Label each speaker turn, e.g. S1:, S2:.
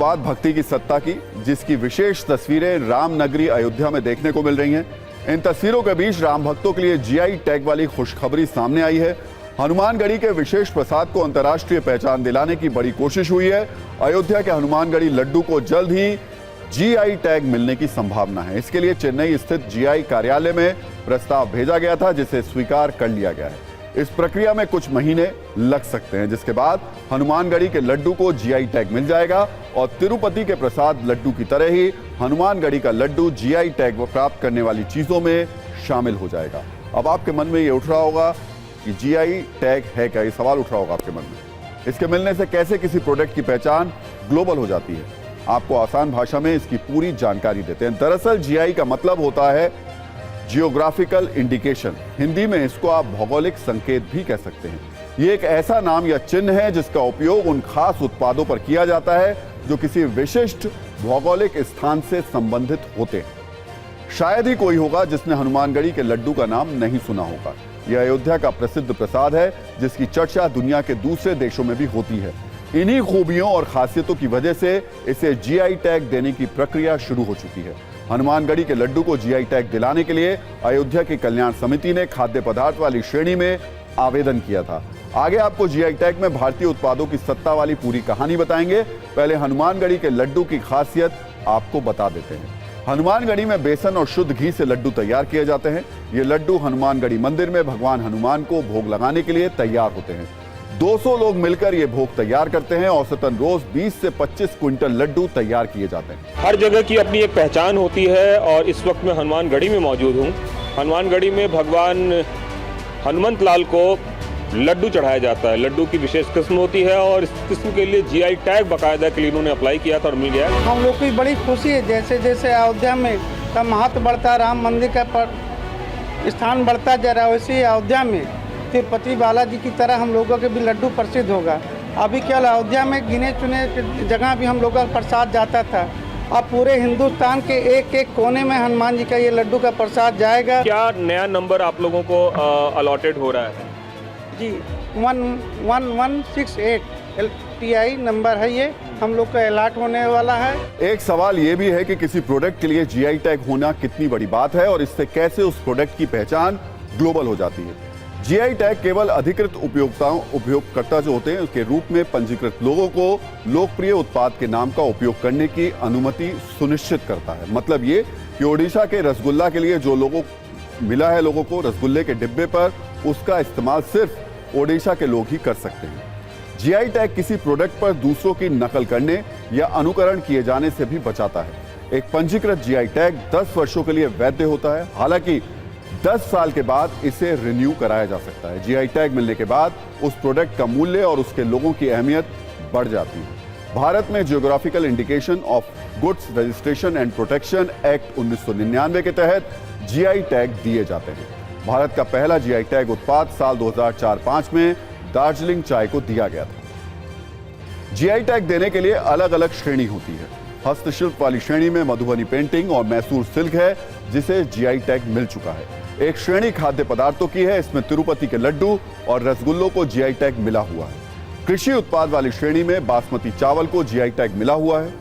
S1: बात भक्ति की सत्ता की, जिसकी विशेष तस्वीरें रामनगरी अयोध्या में देखने को मिल रही हैं। इन तस्वीरों के बीच राम भक्तों के लिए जीआई टैग वाली खुशखबरी सामने आई है। हनुमानगढ़ी के विशेष प्रसाद को अंतर्राष्ट्रीय पहचान दिलाने की बड़ी कोशिश हुई है। अयोध्या के हनुमानगढ़ी लड्डू को जल्द ही जीआई टैग मिलने की संभावना है। इसके लिए चेन्नई स्थित जीआई कार्यालय में प्रस्ताव भेजा गया था, जिसे स्वीकार कर लिया गया है। इस प्रक्रिया में कुछ महीने लग सकते हैं, जिसके बाद हनुमानगढ़ी के लड्डू को जीआई टैग मिल जाएगा और तिरुपति के प्रसाद लड्डू की तरह ही हनुमानगढ़ी का लड्डू जीआई टैग प्राप्त करने वाली चीजों में शामिल हो जाएगा। अब आपके मन में ये उठ रहा होगा कि जीआई टैग है क्या, ये सवाल उठ रहा होगा आपके मन में। इसके मिलने से कैसे किसी प्रोडक्ट की पहचान ग्लोबल हो जाती है, आपको आसान भाषा में इसकी पूरी जानकारी देते हैं। दरअसल जीआई का मतलब होता है जियोग्राफिकल इंडिकेशन। हिंदी में इसको आप भौगोलिक संकेत भी कह सकते हैं। ये एक ऐसा नाम या चिन्ह है जिसका उपयोग उन खास उत्पादों पर किया जाता है जो किसी विशिष्ट भौगोलिक स्थान से संबंधित होते हैं। शायद ही कोई होगा जिसने हनुमानगढ़ी के लड्डू का नाम नहीं सुना होगा। यह अयोध्या का प्रसिद्ध प्रसाद है, जिसकी चर्चा दुनिया के दूसरे देशों में भी होती है। इन्हीं खूबियों और खासियतों की वजह से इसे जीआई टैग देने की प्रक्रिया शुरू हो चुकी है। हनुमानगढ़ी के लड्डू को जीआई टैग दिलाने के लिए अयोध्या की कल्याण समिति ने खाद्य पदार्थ वाली श्रेणी में आवेदन किया था। आगे आपको जीआई टैग में भारतीय उत्पादों की सत्ता वाली पूरी कहानी बताएंगे। पहले हनुमानगढ़ी के लड्डू की खासियत आपको बता देते हैं। हनुमानगढ़ी में बेसन और शुद्ध घी से लड्डू तैयार किए जाते हैं। ये लड्डू हनुमानगढ़ी मंदिर में भगवान हनुमान को भोग लगाने के लिए तैयार होते हैं। 200 लोग मिलकर ये भोग तैयार करते हैं। औसतन रोज 20 से 25 क्विंटल लड्डू तैयार किए जाते हैं।
S2: हर जगह की अपनी एक पहचान होती है और इस वक्त मैं हनुमानगढ़ी में मौजूद हूँ। हनुमानगढ़ी में भगवान हनुमंत लाल को लड्डू चढ़ाया जाता है। लड्डू की विशेष किस्म होती है और इस किस्म के लिए जीआई टैग बाकायदा के लिए इन्होंने अप्लाई किया था और मिल गया।
S3: हम लोग की बड़ी खुशी है, जैसे जैसे अयोध्या में का महत्व बढ़ता, राम मंदिर का स्थान बढ़ता जा रहा है, वैसे ही अयोध्या में तिरुपति बालाजी की तरह हम लोगों के भी लड्डू प्रसिद्ध होगा। अभी केवल अयोध्या में गिने चुने जगह भी हम लोगों का प्रसाद जाता था। अब पूरे हिंदुस्तान के एक एक कोने में हनुमान जी का ये लड्डू का प्रसाद जाएगा।
S2: क्या नया नंबर आप लोगों को अलॉटेड हो रहा है?
S3: जी 1168 LTI नंबर है, ये हम लोग का अलॉट होने वाला है।
S1: एक सवाल ये भी है कि किसी प्रोडक्ट के लिए जीआई टैग होना कितनी बड़ी बात है और इससे कैसे उस प्रोडक्ट की पहचान ग्लोबल हो जाती है। जीआई टैग केवल अधिकृत उपयोगकर्ता जो होते हैं उसके रूप में पंजीकृत लोगों को लोकप्रिय उत्पाद के नाम का उपयोग करने की अनुमति सुनिश्चित करता है। मतलब ये कि ओडिशा के रसगुल्ला के लिए जो मिला है लोगों को रसगुल्ले के डिब्बे पर, उसका इस्तेमाल सिर्फ ओडिशा के लोग ही कर सकते हैं। जीआई टैग किसी प्रोडक्ट पर दूसरों की नकल करने या अनुकरण किए जाने से भी बचाता है। एक पंजीकृत जीआई टैग 10 वर्षों के लिए वैध होता है। हालांकि 10 साल के बाद इसे रिन्यू कराया जा सकता है। जीआई टैग मिलने के बाद उस प्रोडक्ट का मूल्य और उसके लोगों की अहमियत बढ़ जाती है। भारत में geographical indication of goods registration and protection act 1999 के तहत जीआई टैग दिए जाते हैं। भारत का पहला जीआई टैग उत्पाद साल 2004-05 में दार्जिलिंग चाय को दिया गया था। जीआई टैग देने के लिए अलग अलग श्रेणी होती है। हस्तशिल्प वाली श्रेणी में मधुबनी पेंटिंग और मैसूर सिल्क है, जिसे जीआई टैग मिल चुका है। एक श्रेणी खाद्य पदार्थों की है, इसमें तिरुपति के लड्डू और रसगुल्लों को जीआई टैग मिला हुआ है। कृषि उत्पाद वाली श्रेणी में बासमती चावल को जीआई टैग मिला हुआ है।